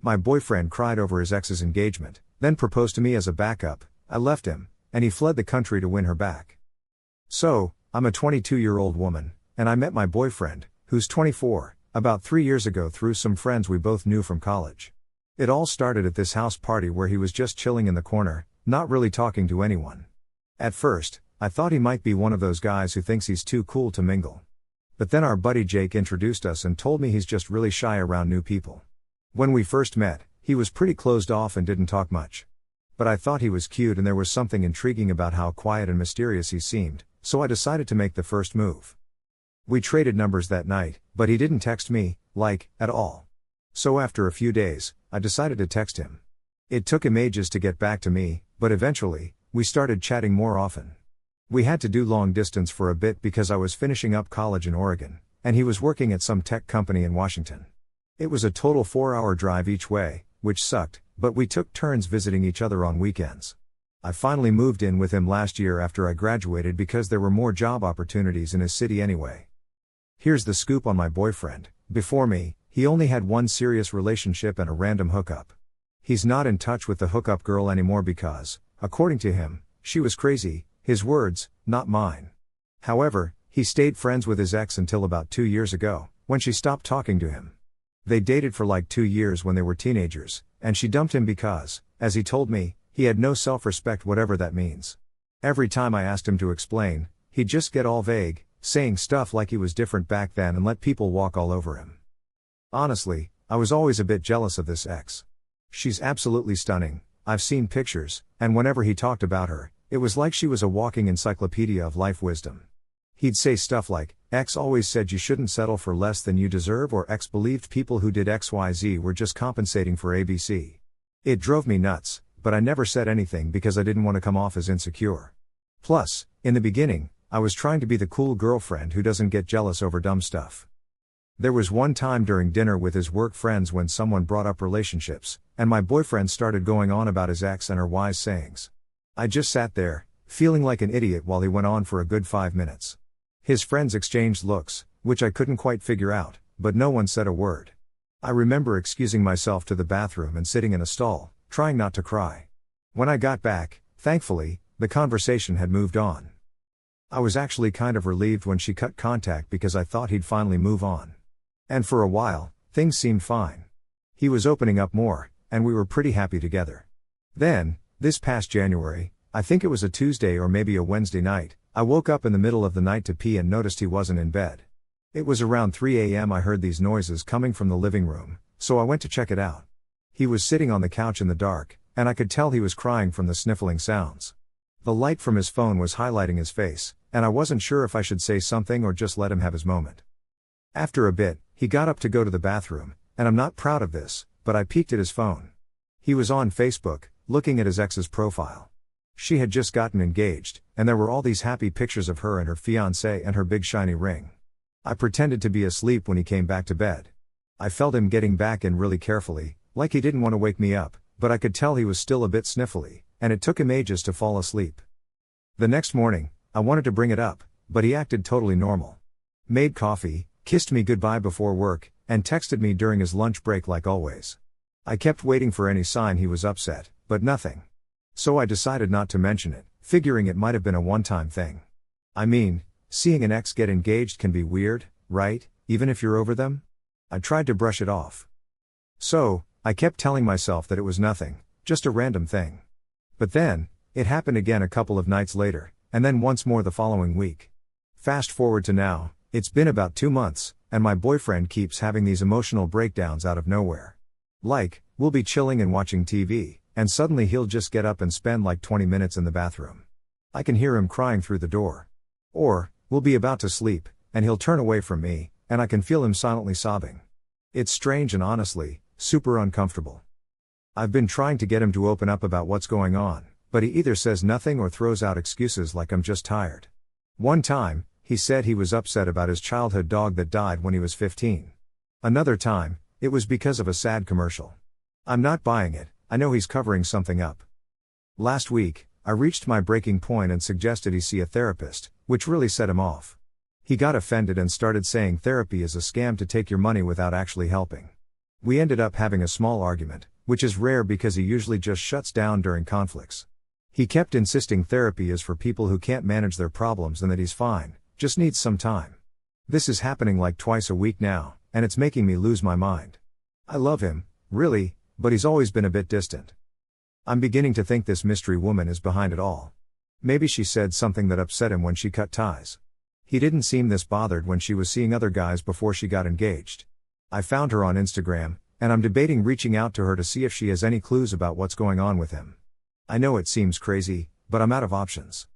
My boyfriend cried over his ex's engagement, then proposed to me as a backup. I left him, and he fled the country to win her back. So, I'm a 22-year-old woman, and I met my boyfriend, who's 24, about 3 years ago through some friends we both knew from college. It all started at this house party where he was just chilling in the corner, not really talking to anyone. At first, I thought he might be one of those guys who thinks he's too cool to mingle. But then our buddy Jake introduced us and told me he's just really shy around new people. When we first met, he was pretty closed off and didn't talk much. But I thought he was cute and there was something intriguing about how quiet and mysterious he seemed, so I decided to make the first move. We traded numbers that night, but he didn't text me, at all. So after a few days, I decided to text him. It took him ages to get back to me, but eventually, we started chatting more often. We had to do long distance for a bit because I was finishing up college in Oregon, and he was working at some tech company in Washington. It was a total 4-hour drive each way, which sucked, but we took turns visiting each other on weekends. I finally moved in with him last year after I graduated because there were more job opportunities in his city anyway. Here's the scoop on my boyfriend. Before me, he only had one serious relationship and a random hookup. He's not in touch with the hookup girl anymore because, according to him, she was crazy, his words, not mine. However, he stayed friends with his ex until about 2 years ago, when she stopped talking to him. They dated for like 2 years when they were teenagers, and she dumped him because, as he told me, he had no self-respect, whatever that means. Every time I asked him to explain, he'd just get all vague, saying stuff like he was different back then and let people walk all over him. Honestly, I was always a bit jealous of this ex. She's absolutely stunning, I've seen pictures, and whenever he talked about her, it was like she was a walking encyclopedia of life wisdom. He'd say stuff like, X always said you shouldn't settle for less than you deserve, or X believed people who did XYZ were just compensating for ABC. It drove me nuts, but I never said anything because I didn't want to come off as insecure. Plus, in the beginning, I was trying to be the cool girlfriend who doesn't get jealous over dumb stuff. There was one time during dinner with his work friends when someone brought up relationships, and my boyfriend started going on about his ex and her wise sayings. I just sat there, feeling like an idiot while he went on for a good 5 minutes. His friends exchanged looks, which I couldn't quite figure out, but no one said a word. I remember excusing myself to the bathroom and sitting in a stall, trying not to cry. When I got back, thankfully, the conversation had moved on. I was actually kind of relieved when she cut contact because I thought he'd finally move on. And for a while, things seemed fine. He was opening up more, and we were pretty happy together. Then, this past January, I think it was a Tuesday or maybe a Wednesday night, I woke up in the middle of the night to pee and noticed he wasn't in bed. It was around 3 a.m. I heard these noises coming from the living room, so I went to check it out. He was sitting on the couch in the dark, and I could tell he was crying from the sniffling sounds. The light from his phone was highlighting his face, and I wasn't sure if I should say something or just let him have his moment. After a bit, he got up to go to the bathroom, and I'm not proud of this, but I peeked at his phone. He was on Facebook, looking at his ex's profile. She had just gotten engaged, and there were all these happy pictures of her and her fiancé and her big shiny ring. I pretended to be asleep when he came back to bed. I felt him getting back in really carefully, like he didn't want to wake me up, but I could tell he was still a bit sniffly, and it took him ages to fall asleep. The next morning, I wanted to bring it up, but he acted totally normal. Made coffee, kissed me goodbye before work, and texted me during his lunch break like always. I kept waiting for any sign he was upset, but nothing. So I decided not to mention it, figuring it might have been a one-time thing. I mean, seeing an ex get engaged can be weird, right, even if you're over them? I tried to brush it off. So, I kept telling myself that it was nothing, just a random thing. But then, it happened again a couple of nights later, and then once more the following week. Fast forward to now, it's been about 2 months, and my boyfriend keeps having these emotional breakdowns out of nowhere. Like, we'll be chilling and watching TV, and suddenly he'll just get up and spend like 20 minutes in the bathroom. I can hear him crying through the door. Or, we'll be about to sleep, and he'll turn away from me, and I can feel him silently sobbing. It's strange and honestly, super uncomfortable. I've been trying to get him to open up about what's going on, but he either says nothing or throws out excuses like I'm just tired. One time, he said he was upset about his childhood dog that died when he was 15. Another time, it was because of a sad commercial. I'm not buying it. I know he's covering something up. Last week, I reached my breaking point and suggested he see a therapist, which really set him off. He got offended and started saying therapy is a scam to take your money without actually helping. We ended up having a small argument, which is rare because he usually just shuts down during conflicts. He kept insisting therapy is for people who can't manage their problems and that he's fine, just needs some time. This is happening like twice a week now, and it's making me lose my mind. I love him, really, but he's always been a bit distant. I'm beginning to think this mystery woman is behind it all. Maybe she said something that upset him when she cut ties. He didn't seem this bothered when she was seeing other guys before she got engaged. I found her on Instagram, and I'm debating reaching out to her to see if she has any clues about what's going on with him. I know it seems crazy, but I'm out of options.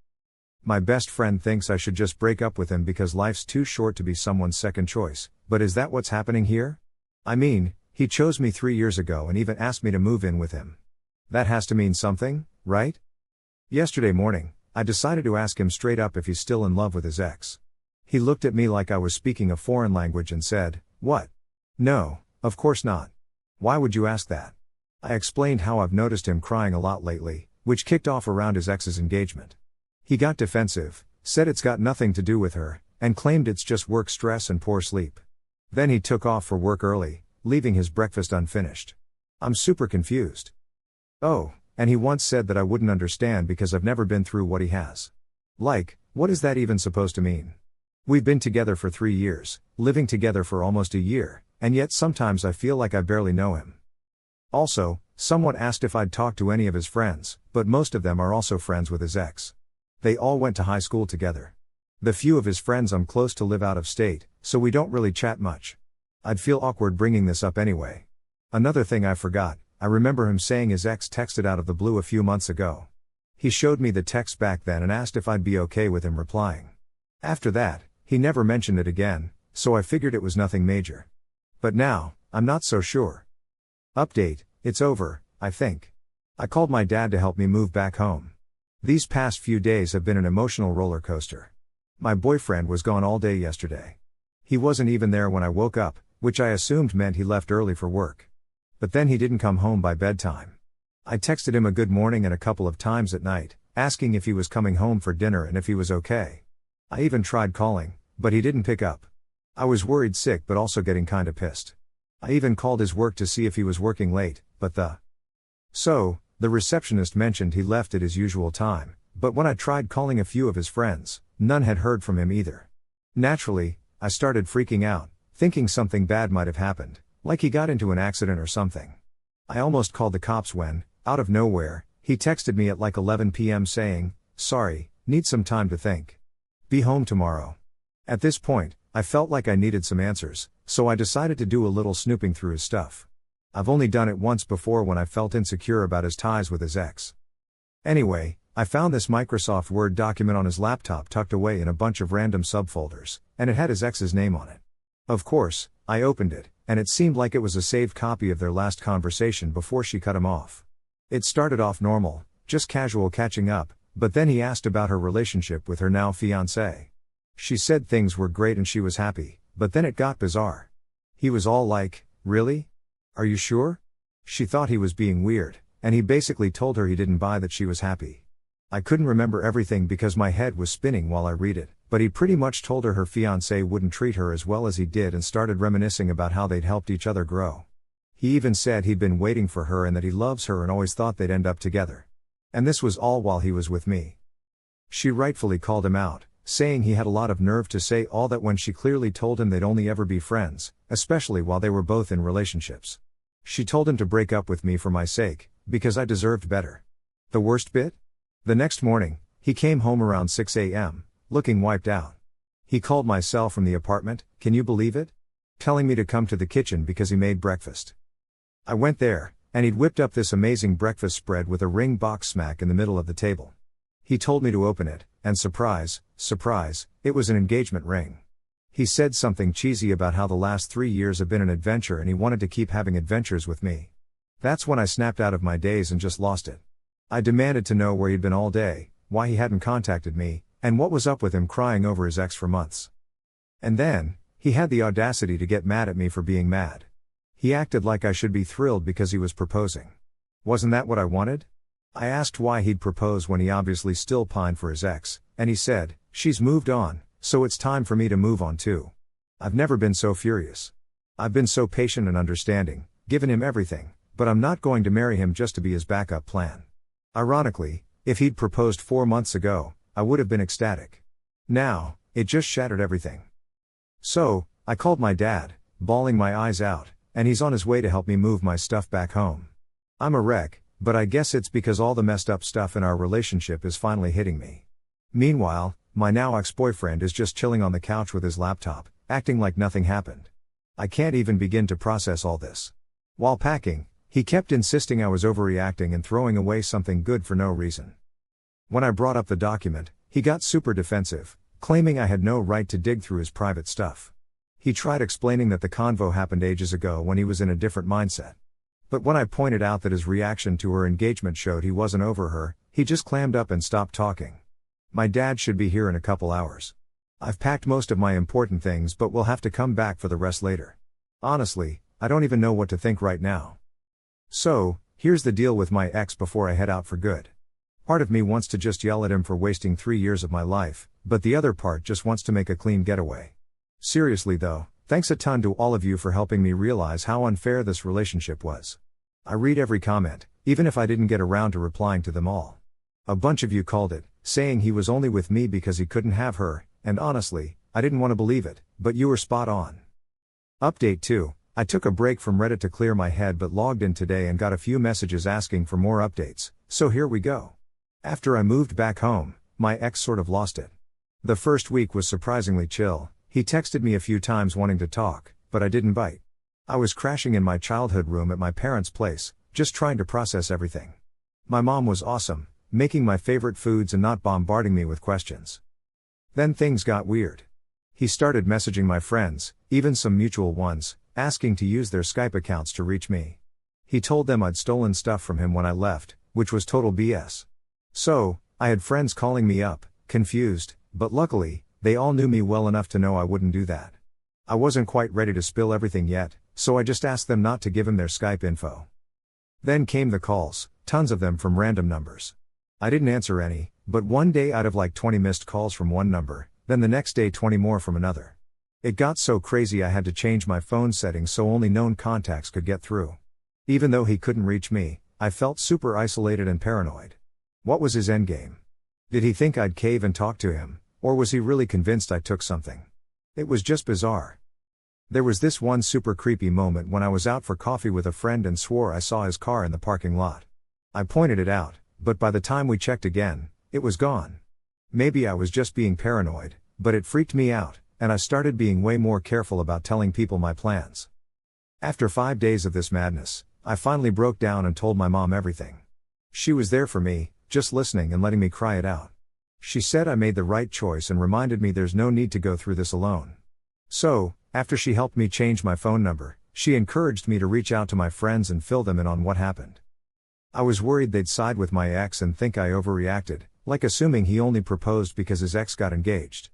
My best friend thinks I should just break up with him because life's too short to be someone's second choice, but is that what's happening here? I mean, he chose me 3 years ago and even asked me to move in with him. That has to mean something, right? Yesterday morning, I decided to ask him straight up if he's still in love with his ex. He looked at me like I was speaking a foreign language and said, "What? No, of course not. Why would you ask that?" I explained how I've noticed him crying a lot lately, which kicked off around his ex's engagement. He got defensive, said it's got nothing to do with her, and claimed it's just work stress and poor sleep. Then he took off for work early, leaving his breakfast unfinished. I'm super confused. Oh, and he once said that I wouldn't understand because I've never been through what he has. Like, what is that even supposed to mean? We've been together for 3 years, living together for almost a year, and yet sometimes I feel like I barely know him. Also, someone asked if I'd talked to any of his friends, but most of them are also friends with his ex. They all went to high school together. The few of his friends I'm close to live out of state, so we don't really chat much. I'd feel awkward bringing this up anyway. Another thing I forgot, I remember him saying his ex texted out of the blue a few months ago. He showed me the text back then and asked if I'd be okay with him replying. After that, he never mentioned it again, so I figured it was nothing major. But now, I'm not so sure. Update, it's over, I think. I called my dad to help me move back home. These past few days have been an emotional roller coaster. My boyfriend was gone all day yesterday. He wasn't even there when I woke up, which I assumed meant he left early for work. But then he didn't come home by bedtime. I texted him a good morning and a couple of times at night, asking if he was coming home for dinner and if he was okay. I even tried calling, but he didn't pick up. I was worried sick but also getting kinda pissed. I even called his work to see if he was working late, but the receptionist mentioned he left at his usual time, but when I tried calling a few of his friends, none had heard from him either. Naturally, I started freaking out, thinking something bad might have happened, like he got into an accident or something. I almost called the cops when, out of nowhere, he texted me at like 11 p.m. saying, "Sorry, need some time to think. Be home tomorrow." At this point, I felt like I needed some answers, so I decided to do a little snooping through his stuff. I've only done it once before when I felt insecure about his ties with his ex. Anyway, I found this Microsoft Word document on his laptop tucked away in a bunch of random subfolders, and it had his ex's name on it. Of course, I opened it, and it seemed like it was a saved copy of their last conversation before she cut him off. It started off normal, just casual catching up, but then he asked about her relationship with her now fiancé. She said things were great and she was happy, but then it got bizarre. He was all like, "Really? Are you sure?" She thought he was being weird, and he basically told her he didn't buy that she was happy. I couldn't remember everything because my head was spinning while I read it, but he pretty much told her fiancé wouldn't treat her as well as he did and started reminiscing about how they'd helped each other grow. He even said he'd been waiting for her and that he loves her and always thought they'd end up together. And this was all while he was with me. She rightfully called him out, saying he had a lot of nerve to say all that when she clearly told him they'd only ever be friends, especially while they were both in relationships. She told him to break up with me for my sake, because I deserved better. The worst bit? The next morning, he came home around 6 a.m., looking wiped out. He called my cell from the apartment, can you believe it? Telling me to come to the kitchen because he made breakfast. I went there, and he'd whipped up this amazing breakfast spread with a ring box smack in the middle of the table. He told me to open it, and surprise, it was an engagement ring. He said something cheesy about how the last 3 years have been an adventure and he wanted to keep having adventures with me. That's when I snapped out of my daze and just lost it. I demanded to know where he'd been all day, why he hadn't contacted me, and what was up with him crying over his ex for months. And then, he had the audacity to get mad at me for being mad. He acted like I should be thrilled because he was proposing. Wasn't that what I wanted? I asked why he'd propose when he obviously still pined for his ex, and he said, "She's moved on, so it's time for me to move on too." I've never been so furious. I've been so patient and understanding, given him everything, but I'm not going to marry him just to be his backup plan. Ironically, if he'd proposed 4 months ago, I would have been ecstatic. Now, it just shattered everything. So, I called my dad, bawling my eyes out, and he's on his way to help me move my stuff back home. I'm a wreck, but I guess it's because all the messed up stuff in our relationship is finally hitting me. Meanwhile, my now ex-boyfriend is just chilling on the couch with his laptop, acting like nothing happened. I can't even begin to process all this. While packing, he kept insisting I was overreacting and throwing away something good for no reason. When I brought up the document, he got super defensive, claiming I had no right to dig through his private stuff. He tried explaining that the convo happened ages ago when he was in a different mindset. But when I pointed out that his reaction to her engagement showed he wasn't over her, he just clammed up and stopped talking. My dad should be here in a couple hours. I've packed most of my important things but will have to come back for the rest later. Honestly, I don't even know what to think right now. So, here's the deal with my ex before I head out for good. Part of me wants to just yell at him for wasting 3 years of my life, but the other part just wants to make a clean getaway. Seriously though, thanks a ton to all of you for helping me realize how unfair this relationship was. I read every comment, even if I didn't get around to replying to them all. A bunch of you called it, saying he was only with me because he couldn't have her, and honestly, I didn't want to believe it, but you were spot on. Update 2. I took a break from Reddit to clear my head but logged in today and got a few messages asking for more updates, so here we go. After I moved back home, my ex sort of lost it. The first week was surprisingly chill. He texted me a few times wanting to talk, but I didn't bite. I was crashing in my childhood room at my parents' place, just trying to process everything. My mom was awesome, making my favorite foods and not bombarding me with questions. Then things got weird. He started messaging my friends, even some mutual ones, asking to use their Skype accounts to reach me. He told them I'd stolen stuff from him when I left, which was total BS. So, I had friends calling me up, confused, but luckily, they all knew me well enough to know I wouldn't do that. I wasn't quite ready to spill everything yet, so I just asked them not to give him their Skype info. Then came the calls, tons of them from random numbers. I didn't answer any, but one day out of like 20 missed calls from one number, then the next day 20 more from another. It got so crazy I had to change my phone settings so only known contacts could get through. Even though he couldn't reach me, I felt super isolated and paranoid. What was his endgame? Did he think I'd cave and talk to him, or was he really convinced I took something? It was just bizarre. There was this one super creepy moment when I was out for coffee with a friend and swore I saw his car in the parking lot. I pointed it out, but by the time we checked again, it was gone. Maybe I was just being paranoid, but it freaked me out, and I started being way more careful about telling people my plans. After 5 days of this madness, I finally broke down and told my mom everything. She was there for me, just listening and letting me cry it out. She said I made the right choice and reminded me there's no need to go through this alone. So, after she helped me change my phone number, she encouraged me to reach out to my friends and fill them in on what happened. I was worried they'd side with my ex and think I overreacted, like assuming he only proposed because his ex got engaged.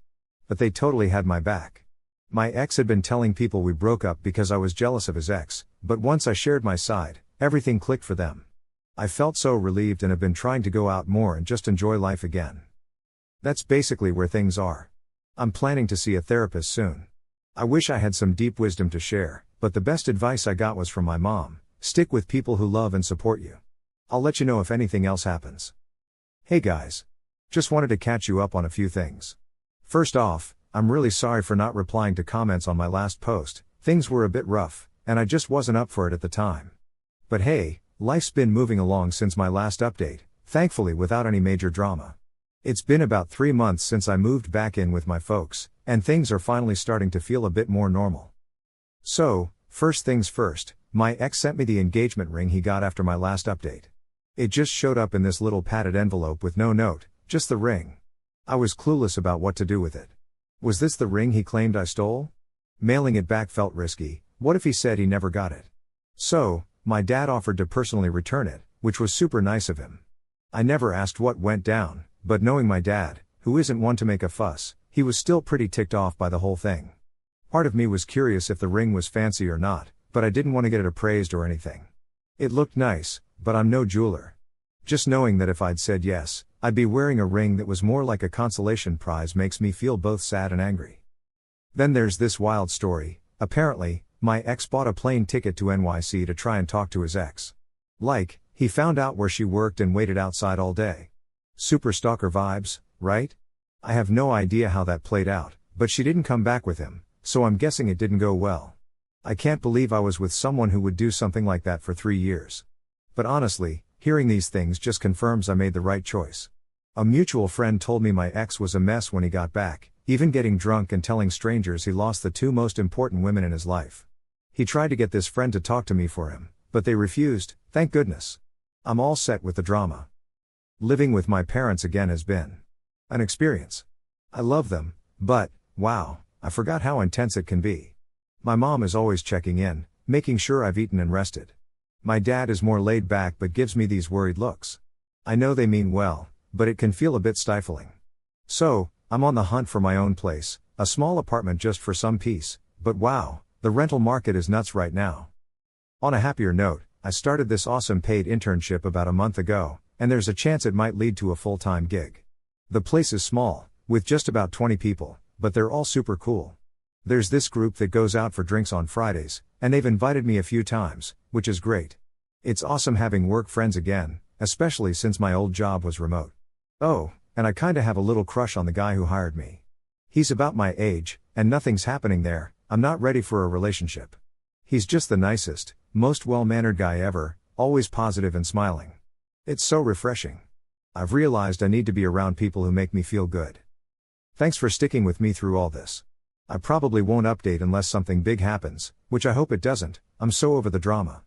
But they totally had my back. My ex had been telling people we broke up because I was jealous of his ex, but once I shared my side, everything clicked for them. I felt so relieved and have been trying to go out more and just enjoy life again. That's basically where things are. I'm planning to see a therapist soon. I wish I had some deep wisdom to share, but the best advice I got was from my mom: stick with people who love and support you. I'll let you know if anything else happens. Hey guys. Just wanted to catch you up on a few things. First off, I'm really sorry for not replying to comments on my last post. Things were a bit rough, and I just wasn't up for it at the time. But hey, life's been moving along since my last update, thankfully without any major drama. It's been about 3 months since I moved back in with my folks, and things are finally starting to feel a bit more normal. So, first things first, my ex sent me the engagement ring he got after my last update. It just showed up in this little padded envelope with no note, just the ring. I was clueless about what to do with it. Was this the ring he claimed I stole? Mailing it back felt risky. What if he said he never got it? So, my dad offered to personally return it, which was super nice of him. I never asked what went down, but knowing my dad, who isn't one to make a fuss, he was still pretty ticked off by the whole thing. Part of me was curious if the ring was fancy or not, but I didn't want to get it appraised or anything. It looked nice, but I'm no jeweler. Just knowing that if I'd said yes, I'd be wearing a ring that was more like a consolation prize makes me feel both sad and angry. Then there's this wild story. Apparently, My ex bought a plane ticket to NYC to try and talk to his ex. Like, he found out where she worked and waited outside all day. Super stalker vibes, right? I have no idea how that played out, but she didn't come back with him, so I'm guessing it didn't go well. I can't believe I was with someone who would do something like that for 3 years. But honestly, hearing these things just confirms I made the right choice. A mutual friend told me my ex was a mess when he got back, even getting drunk and telling strangers he lost the 2 most important women in his life. He tried to get this friend to talk to me for him, but they refused, thank goodness. I'm all set with the drama. Living with my parents again has been an experience. I love them, but, wow, I forgot how intense it can be. My mom is always checking in, making sure I've eaten and rested. My dad is more laid back but gives me these worried looks. I know they mean well, but it can feel a bit stifling. So, I'm on the hunt for my own place, a small apartment just for some peace, but wow, the rental market is nuts right now. On a happier note, I started this awesome paid internship about a month ago, and there's a chance it might lead to a full-time gig. The place is small, with just about 20 people, but they're all super cool. There's this group that goes out for drinks on Fridays, and they've invited me a few times, which is great. It's awesome having work friends again, especially since my old job was remote. Oh, and I kinda have a little crush on the guy who hired me. He's about my age, and nothing's happening there, I'm not ready for a relationship. He's just the nicest, most well-mannered guy ever, always positive and smiling. It's so refreshing. I've realized I need to be around people who make me feel good. Thanks for sticking with me through all this. I probably won't update unless something big happens, which I hope it doesn't. I'm so over the drama.